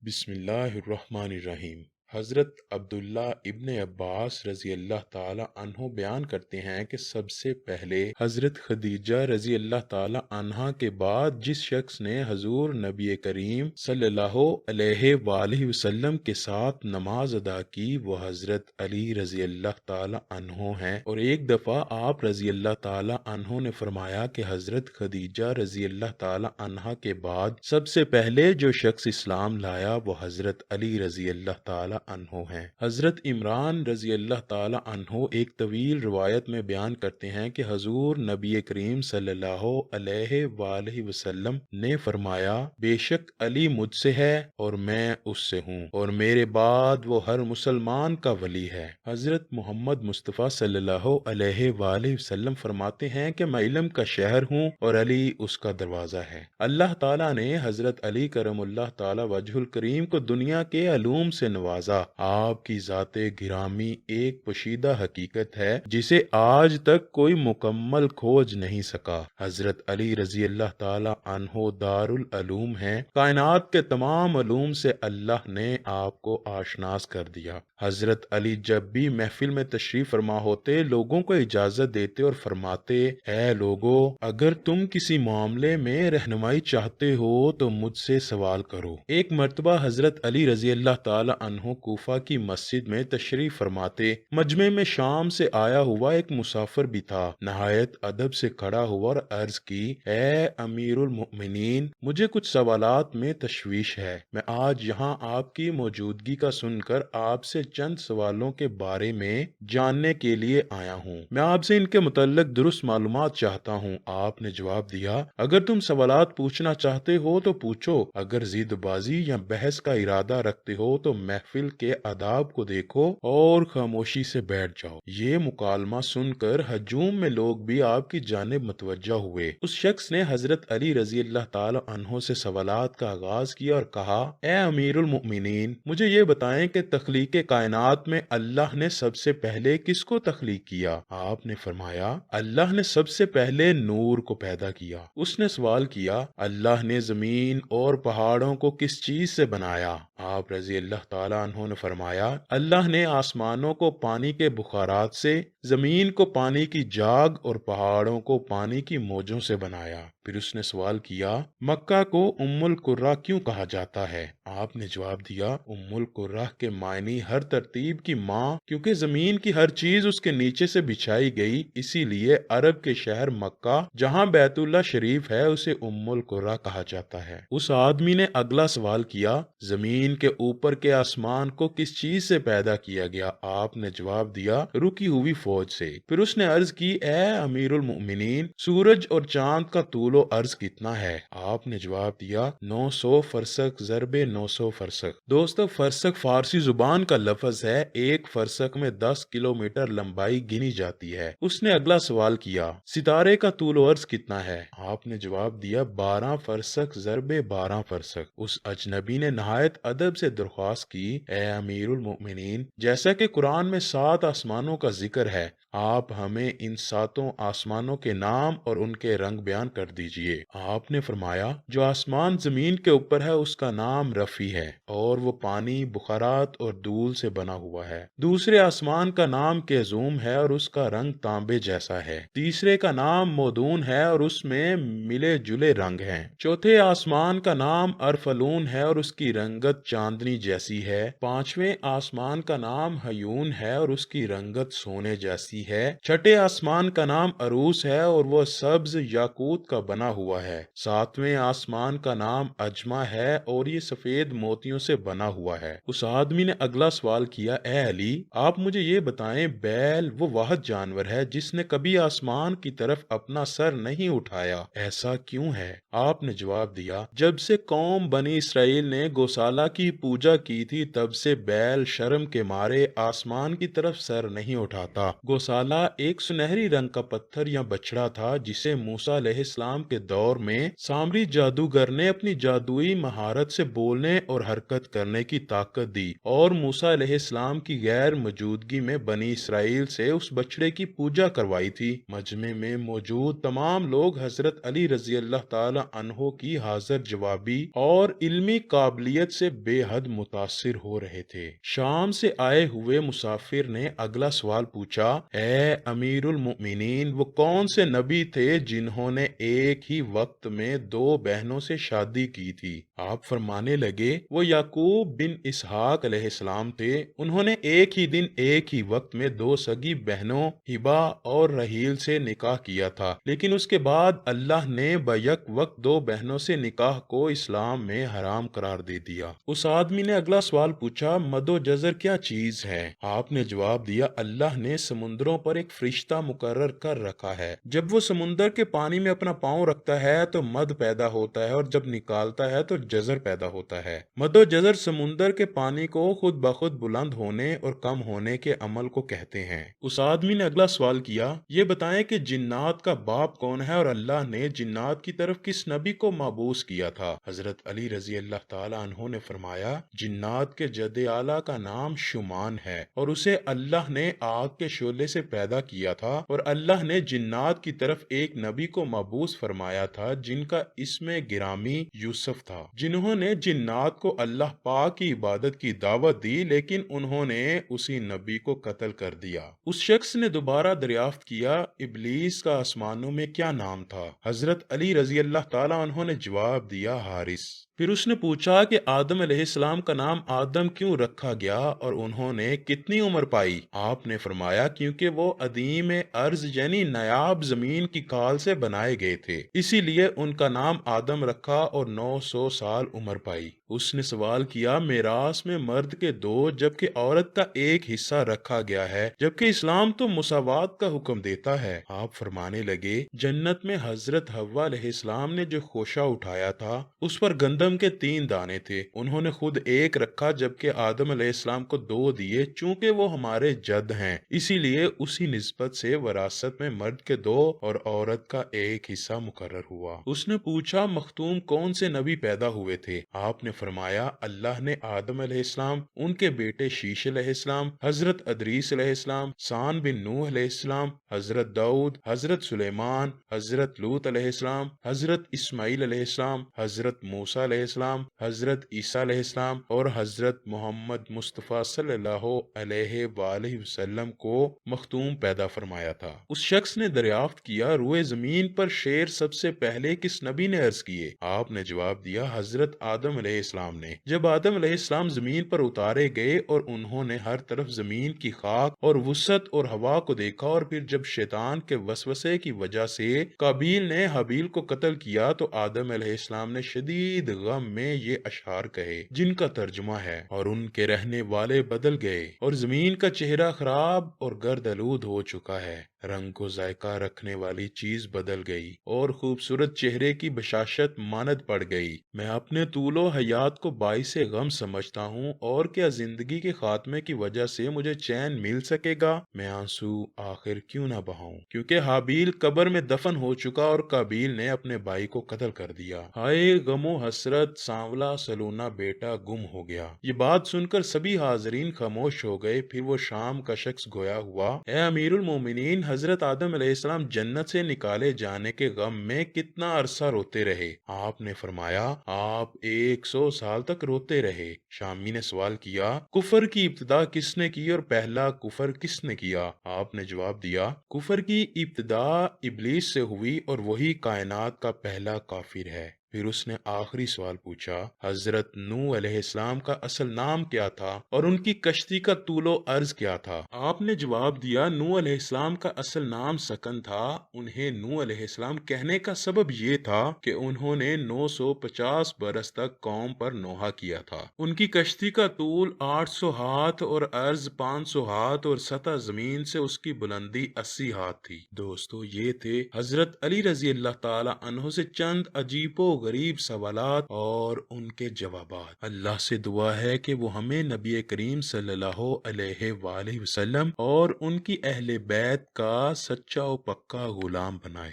بسم اللہ الرحمن الرحیم۔ حضرت عبداللہ ابن عباس رضی اللہ تعالی عنہ بیان کرتے ہیں کہ سب سے پہلے حضرت خدیجہ رضی اللہ تعالی عنہا کے بعد جس شخص نے حضور نبی کریم صلی اللہ علیہ وآلہ وسلم کے ساتھ نماز ادا کی وہ حضرت علی رضی اللہ تعالی عنہ ہیں، اور ایک دفعہ آپ رضی اللہ تعالی عنہ نے فرمایا کہ حضرت خدیجہ رضی اللہ تعالی عنہا کے بعد سب سے پہلے جو شخص اسلام لایا وہ حضرت علی رضی اللہ تعالی عنہ ہیں۔ حضرت عمران رضی اللہ تعالی عنہ ایک طویل روایت میں بیان کرتے ہیں کہ حضور نبی کریم صلی اللہ علیہ وآلہ وسلم نے فرمایا، بے شک علی مجھ سے ہے اور میں اس سے ہوں، اور میرے بعد وہ ہر مسلمان کا ولی ہے۔ حضرت محمد مصطفیٰ صلی اللہ علیہ وآلہ وسلم فرماتے ہیں کہ میں علم کا شہر ہوں اور علی اس کا دروازہ ہے۔ اللہ تعالیٰ نے حضرت علی کرم اللہ تعالی وجہ الکریم کو دنیا کے علوم سے نوازا۔ آپ کی ذات گرامی ایک پوشیدہ حقیقت ہے جسے آج تک کوئی مکمل کھوج نہیں سکا۔ حضرت علی رضی اللہ تعالی عنہ دار العلوم ہیں۔ کائنات کے تمام علوم سے اللہ نے آپ کو آشناس کر دیا۔ حضرت علی جب بھی محفل میں تشریف فرما ہوتے لوگوں کو اجازت دیتے اور فرماتے، اے لوگو، اگر تم کسی معاملے میں رہنمائی چاہتے ہو تو مجھ سے سوال کرو۔ ایک مرتبہ حضرت علی رضی اللہ تعالی عنہ کوفہ کی مسجد میں تشریف فرماتے، مجمع میں شام سے آیا ہوا ایک مسافر بھی تھا۔ نہایت ادب سے کھڑا ہوا اور عرض کی، اے امیر المؤمنین، مجھے کچھ سوالات میں تشویش ہے۔ میں آج یہاں آپ کی موجودگی کا سن کر آپ سے چند سوالوں کے بارے میں جاننے کے لیے آیا ہوں۔ میں آپ سے ان کے متعلق درست معلومات چاہتا ہوں۔ آپ نے جواب دیا، اگر تم سوالات پوچھنا چاہتے ہو تو پوچھو، اگر ضد بازی یا بحث کا ارادہ رکھتے ہو تو محفل کے آداب کو دیکھو اور خاموشی سے بیٹھ جاؤ۔ یہ مکالمہ سن کر ہجوم میں لوگ بھی آپ کی جانب متوجہ ہوئے۔ اس شخص نے حضرت علی رضی اللہ تعالی عنہ سے سوالات کا آغاز کیا اور کہا، اے امیر المؤمنین، مجھے یہ بتائیں کہ تخلیق کائنات میں اللہ نے سب سے پہلے کس کو تخلیق کیا؟ آپ نے فرمایا، اللہ نے سب سے پہلے نور کو پیدا کیا۔ اس نے سوال کیا، اللہ نے زمین اور پہاڑوں کو کس چیز سے بنایا؟ آپ رضی اللہ تعالیٰ عنہ نے فرمایا، اللہ نے آسمانوں کو پانی کے بخارات سے، زمین کو پانی کی جاگ اور پہاڑوں کو پانی کی موجوں سے بنایا۔ پھر اس نے سوال کیا، مکہ کو ام القرا کیوں کہا جاتا ہے؟ آپ نے جواب دیا، ام القرا کے معنی ہر ترتیب کی ماں، کیونکہ زمین کی ہر چیز اس کے نیچے سے بچھائی گئی، اسی لیے عرب کے شہر مکہ جہاں بیت اللہ شریف ہے اسے ام القرا کہا جاتا ہے۔ اس آدمی نے اگلا سوال کیا، زمین کے اوپر کے آسمان کو کس چیز سے پیدا کیا گیا؟ آپ نے جواب دیا، رکی ہوئی فوج سے۔ پھر اس نے عرض کی، اے امیر المؤمنین، سورج اور چاند کا طول و عرض کتنا ہے؟ آپ نے جواب دیا، 900 فرسخ ضرب 900 فرسخ۔ دوستو، فرسخ فارسی زبان کا لفظ ہے۔ ایک فرسخ میں 10 کلومیٹر لمبائی گنی جاتی ہے۔ اس نے اگلا سوال کیا، ستارے کا طول و عرض کتنا ہے؟ آپ نے جواب دیا، 12 فرسخ ضرب 12 فرسخ۔ اس اجنبی نے نہایت ادب سے درخواست کی، اے امیر المؤمنین، جیسا کہ قرآن میں 7 آسمانوں کا ذکر ہے، آپ ہمیں ان 7 آسمانوں کے نام اور ان کے رنگ بیان کر دیجئے۔ آپ نے فرمایا، جو آسمان زمین کے اوپر ہے اس کا نام رفی ہے اور وہ پانی، بخارات اور دھول سے بنا ہوا ہے۔ دوسرے آسمان کا نام کیزوم ہے اور اس کا رنگ تانبے جیسا ہے۔ تیسرے کا نام مودون ہے اور اس میں ملے جلے رنگ ہیں۔ چوتھے آسمان کا نام ارفلون ہے اور اس کی رنگت چاندنی جیسی ہے۔ پانچویں آسمان کا نام ہیون ہے اور اس کی رنگت سونے جیسی ہے۔ چھٹے آسمان کا نام عروس ہے اور وہ سبز یاقوت کا بنا ہوا ہے۔ ساتویں آسمان کا نام اجمہ ہے اور یہ سفید موتیوں سے بنا ہوا ہے۔ اس آدمی نے اگلا سوال کیا، اے علی، آپ مجھے یہ بتائیں، بیل وہ واحد جانور ہے جس نے کبھی آسمان کی طرف اپنا سر نہیں اٹھایا، ایسا کیوں ہے؟ آپ نے جواب دیا، جب سے قوم بنی اسرائیل نے گوسالہ کی پوجا کی تھی تب سے بیل شرم کے مارے آسمان کی طرف سر نہیں اٹھاتا۔ گوسالہ ایک سنہری رنگ کا پتھر یا بچڑا تھا جسے موسیٰ علیہ السلام السلام کے دور میں سامری جادوگر نے اپنی جادوئی مہارت سے بولنے اور حرکت کرنے کی طاقت دی اور موسیٰ علیہ السلام کی غیر موجودگی میں بنی اسرائیل سے اس بچڑے کی پوجا کروائی تھی۔ مجمع میں موجود تمام لوگ حضرت علی رضی اللہ تعالی عنہ کی حاضر جوابی اور علمی قابلیت سے بے حد متاثر ہو رہے تھے۔ شام سے آئے ہوئے مسافر نے اگلا سوال پوچھا، اے امیر المؤمنین، وہ کون سے نبی تھے جنہوں نے ایک ہی وقت میں دو بہنوں سے شادی کی تھی؟ آپ فرمانے لگے، وہ یعقوب بن اسحاق علیہ السلام تھے۔ انہوں نے ایک ہی دن ایک ہی وقت میں دو سگی بہنوں ہبا اور رحیل سے نکاح کیا تھا، لیکن اس کے بعد اللہ نے بیک وقت دو بہنوں سے نکاح کو اسلام میں حرام قرار دے دیا۔ اس آدمی نے اگلا سوال پوچھا، مد و جزر کیا چیز ہے؟ آپ نے جواب دیا، اللہ نے سمندروں پر ایک فرشتہ مقرر کر رکھا ہے، جب وہ سمندر کے پانی میں اپنا پاؤں رکھتا ہے تو مد پیدا ہوتا ہے اور جب نکالتا ہے تو جزر پیدا ہوتا ہے۔ مد و جزر سمندر کے پانی کو خود بخود بلند ہونے اور کم ہونے کے عمل کو کہتے ہیں۔ اس آدمی نے اگلا سوال کیا، یہ بتائیں کہ جنات کا باپ کون ہے اور اللہ نے جنات کی طرف کس نبی کو مبعوث کیا تھا؟ حضرت علی رضی اللہ تعالی عنہ نے فرمایا، جنات کے جد اعلیٰ کا نام شمان ہے اور اسے اللہ نے آگ کے شعلے سے پیدا کیا تھا، اور اللہ نے جنات کی طرف ایک نبی کو مبعوث فرمایا تھا جن کا اسم گرامی یوسف تھا، جنہوں نے جنات کو اللہ پاک کی عبادت کی دعوت دی، لیکن انہوں نے اسی نبی کو قتل کر دیا۔ اس شخص نے دوبارہ دریافت کیا، ابلیس کا آسمانوں میں کیا نام تھا؟ حضرت علی رضی اللہ تعالی عنہ نے جواب دیا، حارث۔ پھر اس نے پوچھا کہ آدم علیہ السلام کا نام آدم کیوں رکھا گیا اور انہوں نے کتنی عمر پائی؟ آپ نے فرمایا، کیونکہ وہ عدیم ارض یعنی نایاب زمین کی کھال سے بنائے گئے تھے، اسی لیے ان کا نام آدم رکھا اور 900 سال عمر پائی۔ اس نے سوال کیا، میراث میں مرد کے دو جبکہ عورت کا ایک حصہ رکھا گیا ہے، جبکہ اسلام تو مساوات کا حکم دیتا ہے۔ آپ فرمانے لگے، جنت میں حضرت حوا علیہ السلام نے جو خوشہ اٹھایا تھا اس پر گندم کے 3 دانے تھے، انہوں نے خود ایک رکھا جبکہ آدم علیہ السلام کو 2 دیے، چونکہ وہ ہمارے جد ہیں، اسی لیے اسی نسبت سے وراثت میں مرد کے 2 اور عورت کا ایک حصہ مقرر ہوا۔ اس نے پوچھا، مختوم کون سے نبی پیدا ہوئے تھے؟ آپ نے فرمایا، اللہ نے آدم علیہ السلام، ان کے بیٹے شیش علیہ السلام، حضرت ادریس علیہ السلام، سان بن نوح علیہ السلام، حضرت داؤد، حضرت سلیمان، حضرت لوط علیہ السلام، حضرت اسماعیل علیہ السلام، حضرت موسیٰ علیہ السلام، حضرت عیسیٰ علیہ السلام اور حضرت محمد مصطفیٰ صلی اللہ علیہ وآلہ وسلم کو مختوم پیدا فرمایا تھا۔ اس شخص نے دریافت کیا، روئے زمین پر شیر سب سے پہلے کس نبی نے عرض کیے؟ آپ نے جواب دیا، حضرت آدم علیہ السلام نے۔ جب آدم علیہ السلام زمین پر اتارے گئے اور انہوں نے ہر طرف زمین کی خاک اور وسعت اور ہوا کو دیکھا، اور پھر جب شیطان کے وسوسے کی وجہ سے قابیل نے حابیل کو قتل کیا تو آدم علیہ السلام نے شدید غم میں یہ اشعار کہے، جن کا ترجمہ ہے، اور ان کے رہنے والے بدل گئے اور زمین کا چہرہ خراب اور گرد آلود ہو چکا ہے، رنگ کو ذائقہ رکھنے والی چیز بدل گئی اور خوبصورت چہرے کی بشاشت ماند پڑ گئی۔ میں اپنے طول و حیات کو باعث غم سمجھتا ہوں، اور کیا زندگی کے خاتمے کی وجہ سے مجھے چین مل سکے گا؟ میں آنسو آخر کیوں نہ بہاؤں، کیونکہ حابیل قبر میں دفن ہو چکا اور قابیل نے اپنے بھائی کو قتل کر دیا۔ ہائے غم و حسرت، سانولا سلونا بیٹا گم ہو گیا۔ یہ بات سن کر سبھی حاضرین خاموش ہو گئے۔ پھر وہ شام کا شخص گویا ہوا، اے امیر المومنین، حضرت آدم علیہ السلام جنت سے نکالے جانے کے غم میں کتنا عرصہ روتے رہے؟ آپ نے فرمایا، آپ 100 سال تک روتے رہے۔ شامی نے سوال کیا، کفر کی ابتدا کس نے کی اور پہلا کفر کس نے کیا؟ آپ نے جواب دیا، کفر کی ابتدا ابلیس سے ہوئی اور وہی کائنات کا پہلا کافر ہے۔ پھر اس نے آخری سوال پوچھا، حضرت نوح علیہ السلام کا اصل نام کیا تھا اور ان کی کشتی کا طول و عرض کیا تھا؟ آپ نے جواب دیا، نوح علیہ السلام کا اصل نام سکن تھا۔ انہیں نوح علیہ السلام کہنے کا سبب یہ تھا کہ انہوں نے 950 برس تک قوم پر نوحہ کیا تھا۔ ان کی کشتی کا طول 800 ہاتھ اور عرض 500 ہاتھ اور سطح زمین سے اس کی بلندی 80 ہاتھ تھی۔ دوستو، یہ تھے حضرت علی رضی اللہ تعالی عنہ سے چند عجیب و غریب سوالات اور ان کے جوابات۔ اللہ سے دعا ہے کہ وہ ہمیں نبی کریم صلی اللہ علیہ وآلہ وسلم اور ان کی اہل بیت کا سچا و پکا غلام بنائے۔